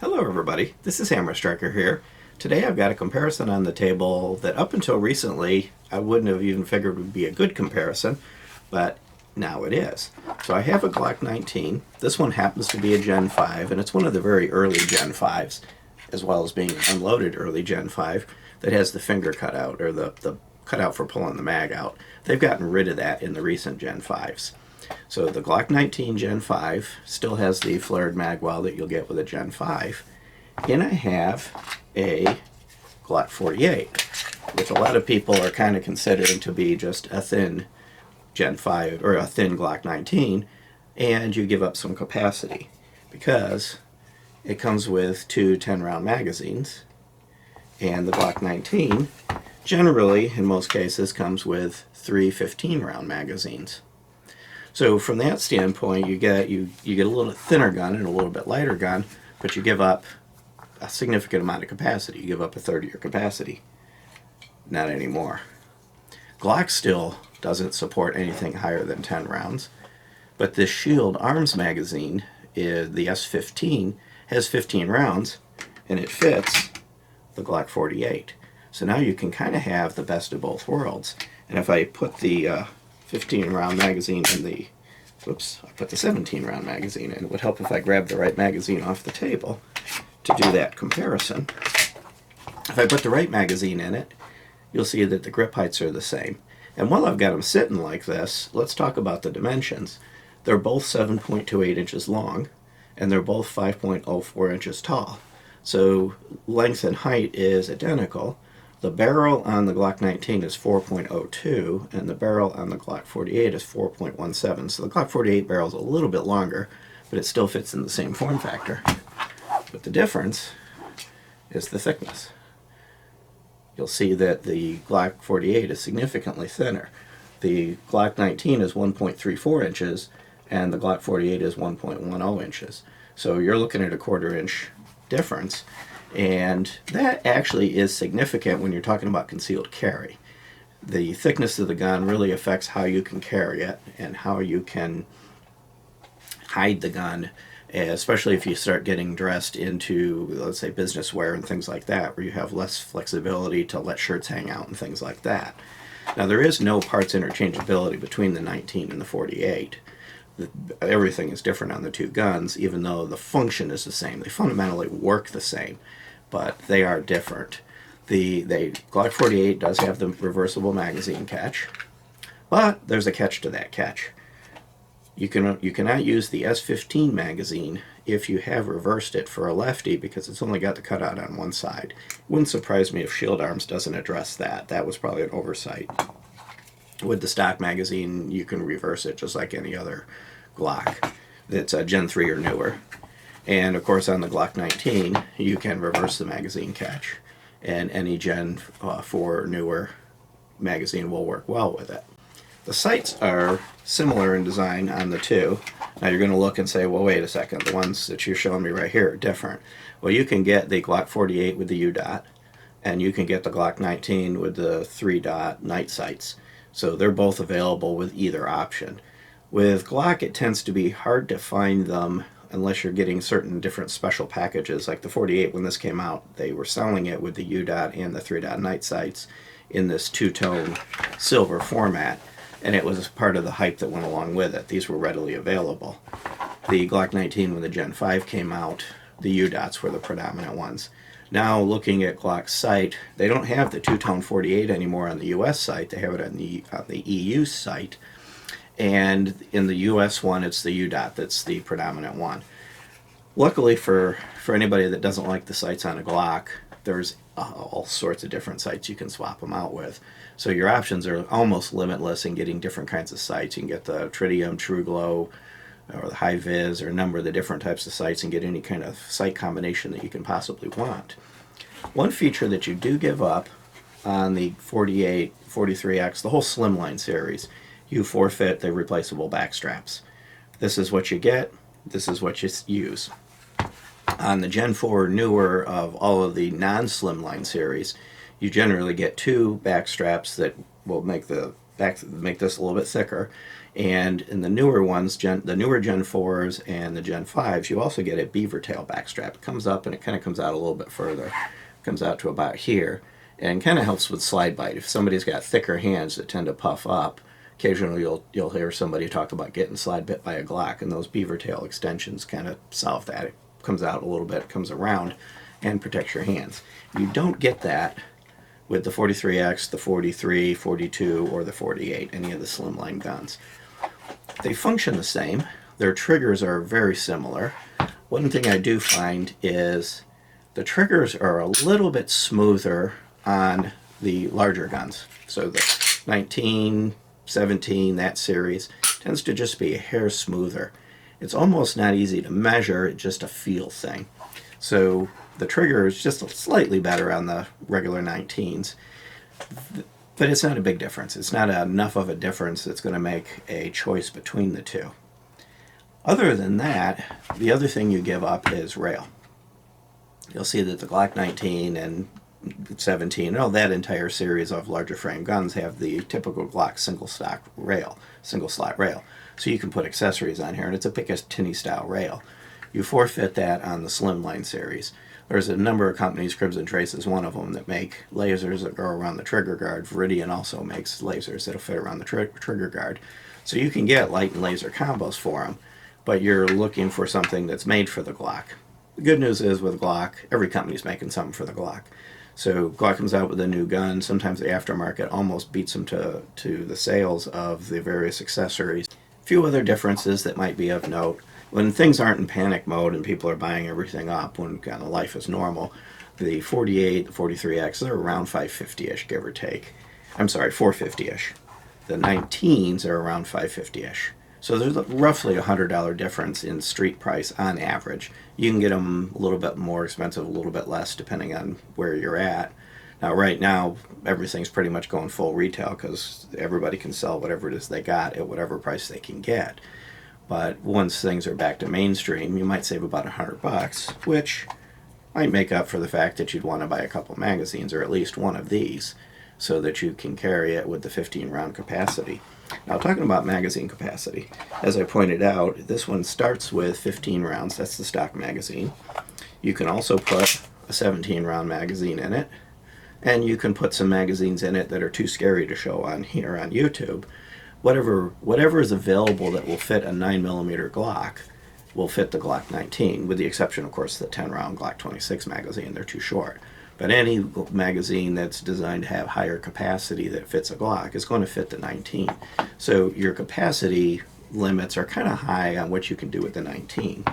Hello everybody, this is Hammer Striker here. Today I've got a comparison on the table that up until recently I wouldn't have even figured would be a good comparison, but now it is. So I have a Glock 19. This one happens to be a Gen 5, and it's one of the very early Gen 5s, as well as being an unloaded early Gen 5 that has the finger cutout, or the cutout for pulling the mag out. They've gotten rid of that in the recent Gen 5s. So the Glock 19 Gen 5 still has the flared mag well that you'll get with a Gen 5. And I have a Glock 48, which a lot of people are kind of considering to be just a thin Gen 5 or a thin Glock 19, and you give up some capacity because it comes with two 10-round magazines, and the Glock 19 generally, in most cases, comes with three 15-round magazines. So from that standpoint, you get a little thinner gun and a little bit lighter gun, but you give up a significant amount of capacity. You give up a third of your capacity. Not anymore. Glock still doesn't support anything higher than 10 rounds, but this Shield Arms magazine, the S15, has 15 rounds, and it fits the Glock 48. So now you can kind of have the best of both worlds. And if I put the 15-round magazine in the, I put the 17-round magazine in. It would help if I grabbed the right magazine off the table to do that comparison. If I put the right magazine in it, you'll see that the grip heights are the same. And while I've got them sitting like this, let's talk about the dimensions. They're both 7.28 inches long, and they're both 5.04 inches tall. So length and height is identical. The barrel on the Glock 19 is 4.02, and the barrel on the Glock 48 is 4.17. So the Glock 48 barrel is a little bit longer, but it still fits in the same form factor. But the difference is the thickness. You'll see that the Glock 48 is significantly thinner. The Glock 19 is 1.34 inches, and the Glock 48 is 1.10 inches. So you're looking at a quarter-inch difference. And that actually is significant when you're talking about concealed carry. The thickness of the gun really affects how you can carry it and how you can hide the gun, especially if you start getting dressed into, let's say, business wear and things like that, where you have less flexibility to let shirts hang out and things like that. Now, there is no parts interchangeability between the 19 and the 48. Everything is different on the two guns, even though the function is the same. They fundamentally work the same, but they are different. The Glock 48 does have the reversible magazine catch, but there's a catch to that catch. You cannot use the S15 magazine if you have reversed it for a lefty because it's only got the cutout on one side. It wouldn't surprise me if Shield Arms doesn't address that. That was probably an oversight. With the stock magazine, you can reverse it just like any other Glock that's a Gen 3 or newer. And of course on the Glock 19, you can reverse the magazine catch. And any Gen 4 or newer magazine will work well with it. The sights are similar in design on the two. Now you're going to look and say, well, wait a second, the ones that you're showing me right here are different. Well, you can get the Glock 48 with the U-dot, and you can get the Glock 19 with the 3-dot night sights. So they're both available with either option. With Glock, it tends to be hard to find them unless you're getting certain different special packages. Like the 48, when this came out, they were selling it with the U-dot and the 3-dot night sights in this two-tone silver format, and it was part of the hype that went along with it. These were readily available. The Glock 19, when the Gen 5 came out, the U-dots were the predominant ones. Now, looking at Glock's site, they don't have the two-tone 48 anymore on the U.S. site. They have it on the EU site. And in the U.S. one, it's the U-dot that's the predominant one. Luckily for anybody that doesn't like the sights on a Glock, there's all sorts of different sights you can swap them out with. So your options are almost limitless in getting different kinds of sights. You can get the Tritium, True Glow, or the High Vis, or a number of the different types of sights, and get any kind of sight combination that you can possibly want. One feature that you do give up on the 48, 43X, the whole Slimline series, you forfeit the replaceable back straps. This is what you get, this is what you use. On the Gen 4 newer of all of the non-Slimline series, you generally get two back straps that will make this a little bit thicker, And in the newer ones, the newer Gen 4s and the Gen 5s, you also get a beaver tail backstrap. It comes up and it kind of comes out a little bit further. It comes out to about here and kind of helps with slide bite. If somebody's got thicker hands that tend to puff up, occasionally you'll hear somebody talk about getting slide bit by a Glock, and those beaver tail extensions kind of solve that. It comes out a little bit, comes around, and protects your hands. You don't get that with the 43X, the 43, 42, or the 48, any of the slimline guns. They function the same. Their triggers are very similar. One thing I do find is the triggers are a little bit smoother on the larger guns. So the 19, 17, that series tends to just be a hair smoother. It's almost not easy to measure, it's just a feel thing. So the trigger is just slightly better on the regular 19s, but it's not a big difference. It's not enough of a difference that's going to make a choice between the two. Other than that, the other thing you give up is rail. You'll see that the Glock 19 and 17, and that entire series of larger frame guns have the typical Glock single slot rail. So you can put accessories on here, and it's a Picatinny style rail. You forfeit that on the slimline series. There's a number of companies, Cribs and Trace is one of them, that make lasers that go around the trigger guard. Viridian also makes lasers that'll fit around the trigger guard. So you can get light and laser combos for them, but you're looking for something that's made for the Glock. The good news is with Glock, every company's making something for the Glock. So Glock comes out with a new gun. Sometimes the aftermarket almost beats them to the sales of the various accessories. A few other differences that might be of note. When things aren't in panic mode and people are buying everything up, when kind of life is normal, the 48, the 43X, they're around 550-ish, give or take. I'm sorry, 450-ish. The 19s are around 550-ish. So there's roughly a $100 difference in street price on average. You can get them a little bit more expensive, a little bit less, depending on where you're at. Now, right now, everything's pretty much going full retail because everybody can sell whatever it is they got at whatever price they can get. But once things are back to mainstream, you might save about $100, which might make up for the fact that you'd want to buy a couple magazines, or at least one of these, so that you can carry it with the 15-round capacity. Now, talking about magazine capacity, as I pointed out, this one starts with 15 rounds. That's the stock magazine. You can also put a 17-round magazine in it, and you can put some magazines in it that are too scary to show on here on YouTube. Whatever is available that will fit a 9mm Glock will fit the Glock 19, with the exception, of course, of the 10-round Glock 26 magazine. They're too short. But any magazine that's designed to have higher capacity that fits a Glock is going to fit the 19. So your capacity limits are kind of high on what you can do with the 19.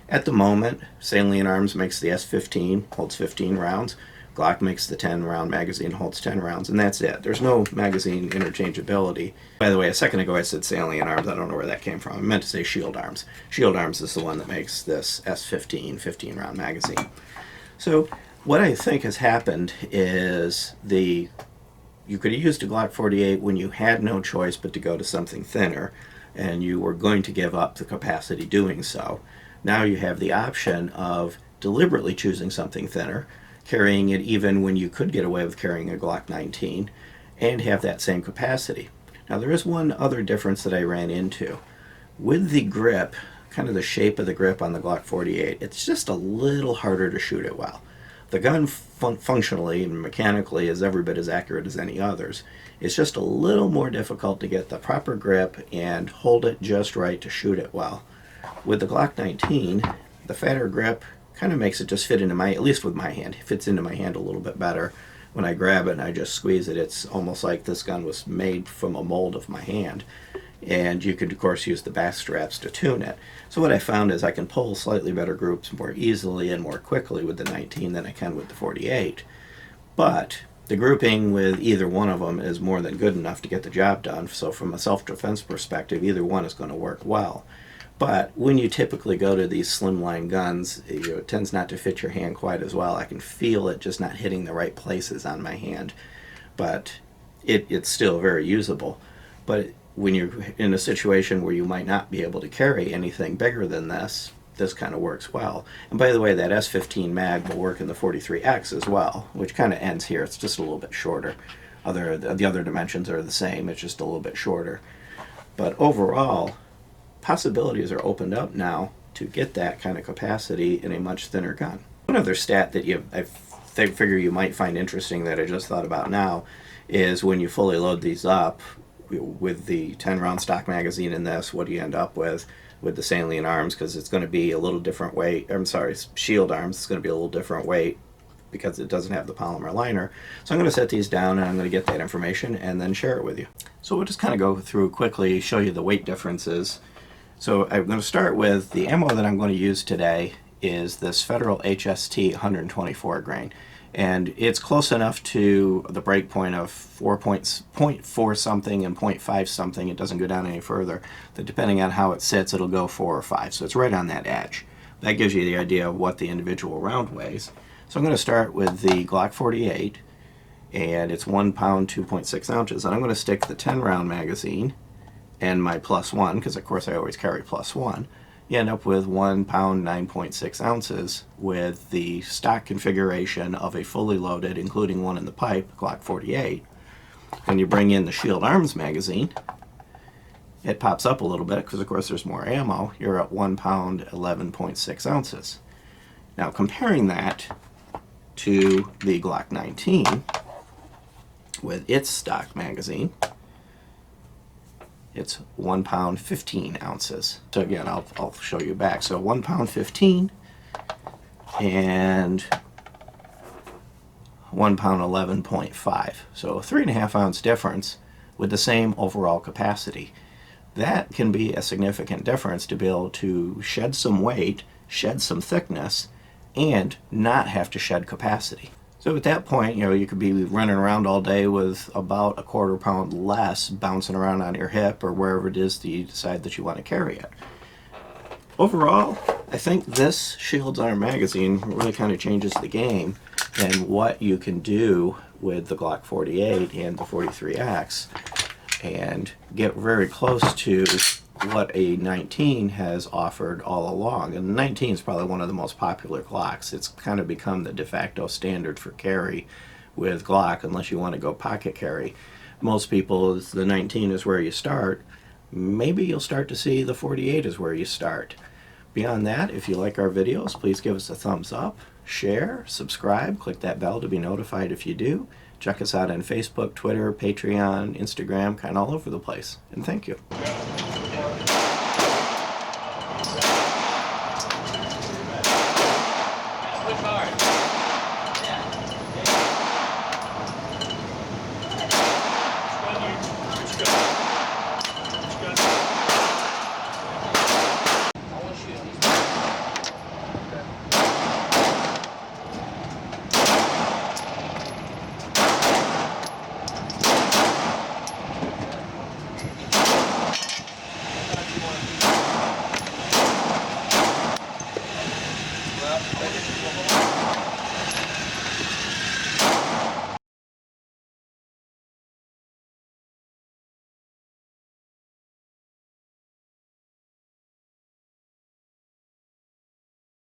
At the moment, Salient Arms makes the S15, holds 15 rounds. Glock makes the 10-round magazine, holds 10 rounds, and that's it. There's no magazine interchangeability. By the way, a second ago I said Salient Arms. I don't know where that came from. I meant to say Shield Arms. Shield Arms is the one that makes this S15, 15-round magazine. So what I think has happened is you could have used a Glock 48 when you had no choice but to go to something thinner, and you were going to give up the capacity doing so. Now you have the option of deliberately choosing something thinner, carrying it even when you could get away with carrying a Glock 19, and have that same capacity. Now there is one other difference that I ran into. With the grip, kind of the shape of the grip on the Glock 48, it's just a little harder to shoot it well. The gun functionally and mechanically is every bit as accurate as any others. It's just a little more difficult to get the proper grip and hold it just right to shoot it well. With the Glock 19, the fatter grip kind of makes it just fit into at least with my hand, it fits into my hand a little bit better. When I grab it and I just squeeze it, it's almost like this gun was made from a mold of my hand. And you could, of course, use the back straps to tune it. So what I found is I can pull slightly better groups more easily and more quickly with the 19 than I can with the 48. But the grouping with either one of them is more than good enough to get the job done. So from a self-defense perspective, either one is going to work well. But when you typically go to these slimline guns, it tends not to fit your hand quite as well. I can feel it just not hitting the right places on my hand. But it's still very usable. But when you're in a situation where you might not be able to carry anything bigger than this kind of works well. And by the way, that S15 mag will work in the 43X as well, which kind of ends here. It's just a little bit shorter. The other dimensions are the same, it's just a little bit shorter. But overall, possibilities are opened up now to get that kind of capacity in a much thinner gun. One other stat that I figure you might find interesting that I just thought about now is when you fully load these up with the 10-round stock magazine in this, what do you end up with the salient arms, because it's going to be a little different weight. I'm sorry, shield arms, it's going to be a little different weight because it doesn't have the polymer liner. So I'm going to set these down and I'm going to get that information and then share it with you. So we'll just kind of go through quickly, show you the weight differences. So I'm going to start with the ammo that I'm going to use today is this Federal HST 124 grain. And it's close enough to the break point of 0.4 something and 0.5 something. It doesn't go down any further. That depending on how it sits, it'll go 4 or 5. So it's right on that edge. That gives you the idea of what the individual round weighs. So I'm going to start with the Glock 48, and it's 1 pound 2.6 ounces. And I'm going to stick the 10-round magazine and my +1, because of course I always carry +1. You end up with 1 pound 9.6 ounces with the stock configuration of a fully loaded, including one in the pipe, Glock 48. When you bring in the Shield Arms magazine, it pops up a little bit because of course there's more ammo. You're at 1 pound 11.6 ounces. Now comparing that to the Glock 19 with its stock magazine, it's 1 pound 15 ounces. So again, I'll show you back. So 1 pound 15 and 1 pound 11.5. So a 3.5 ounce difference with the same overall capacity. That can be a significant difference to be able to shed some weight, shed some thickness, and not have to shed capacity. So at that point, you could be running around all day with about a 1/4 pound less bouncing around on your hip or wherever it is that you decide that you want to carry it. Overall, I think this Shield Arm magazine really kind of changes the game and what you can do with the Glock 48 and the 43X and get very close to what a 19 has offered all along. And the 19 is probably one of the most popular Glocks. It's kind of become the de facto standard for carry with Glock, unless you want to go pocket carry. Most people, the 19 is where you start. Maybe you'll start to see the 48 is where you start. Beyond that, if you like our videos, please give us a thumbs up, share, subscribe, click that bell to be notified if you do. Check us out on Facebook, Twitter, Patreon, Instagram, kind of all over the place. And thank you. Well,